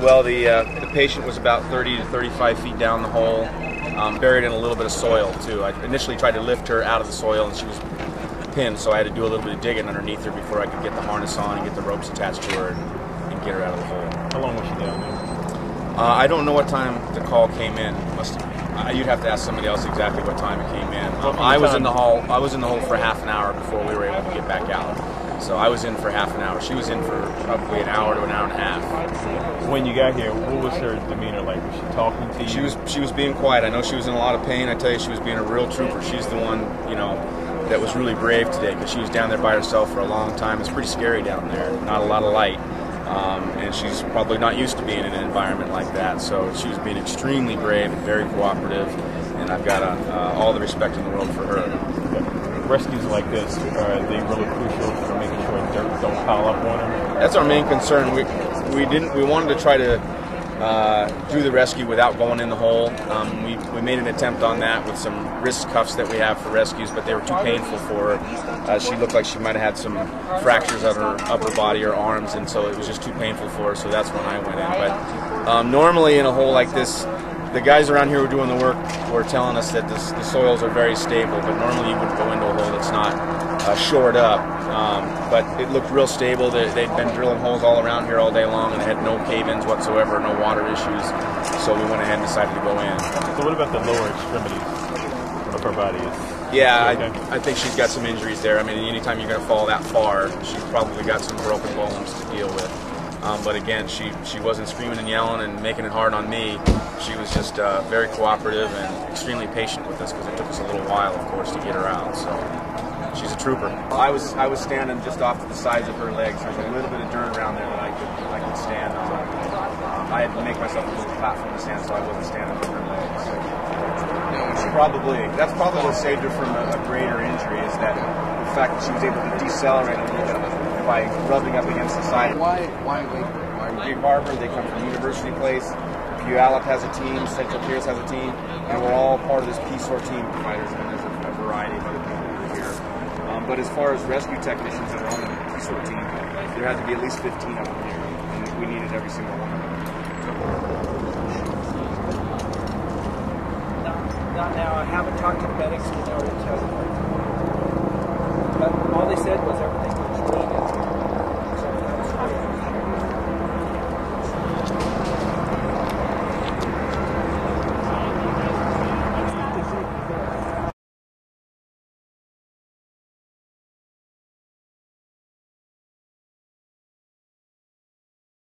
Well, the patient was about 30 to 35 feet down the hole, buried in a little bit of soil too. I initially tried to lift her out of the soil and she was pinned, so I had to do a little bit of digging underneath her before I could get the harness on and get the ropes attached to her and get her out of the hole. How long was she down there? I don't know what time the call came in. You'd have to ask somebody else exactly what time it came in. I was in the hole. I was in the hole for half an hour before we were able to get back out. So I was in for half an hour. She was in for probably an hour to an hour and a half. When you got here, what was her demeanor like? Was she talking to you? She was being quiet. I know she was in a lot of pain. I tell you, she was being a real trooper. She's the one, you know, that was really brave today because she was down there by herself for a long time. It's pretty scary down there. Not a lot of light. And she's probably not used to being in an environment like that. So she was being extremely brave and very cooperative. And I've got all the respect in the world for her. Rescues like this, are they really crucial for making sure dirt don't pile up on her? That's our main concern. We wanted to try to do the rescue without going in the hole. We made an attempt on that with some wrist cuffs that we have for rescues, but they were too painful for her. She looked like she might have had some fractures of her upper body or arms, and so it was just too painful for her, so that's when I went in. But normally in a hole like this, the guys around here who are doing the work were telling us that the soils are very stable, but normally you wouldn't go into a hole that's not shored up. But it looked real stable. They'd been drilling holes all around here all day long, and they had no cave-ins whatsoever, no water issues. So we went ahead and decided to go in. So what about the lower extremities of her body? Yeah, okay? I think she's got some injuries there. I mean, anytime you're going to fall that far, she's probably got some broken bones to deal with. But again, she wasn't screaming and yelling and making it hard on me. She was just very cooperative and extremely patient with us because it took us a little while, of course, to get her out. So she's a trooper. I was standing just off to the sides of her legs. There's a little bit of dirt around there that I could stand on. I had to make myself a little platform to stand, so I wasn't standing on her legs. That's probably what saved her from a greater injury, is that the fact that she was able to decelerate a little bit by rubbing up against the side. Why Lakewood? Big Harbor. They come from University Place. Puyallup has a team. Central Pierce has a team, and we're all part of this Peace Corps team of fighters. And there's a variety of other people that are here. But as far as rescue technicians that are on the Peace Corps team, there had to be at least 15 of them here, and we needed every single one of them. Now, I haven't talked to the medics to know what it was like. But all they said was everything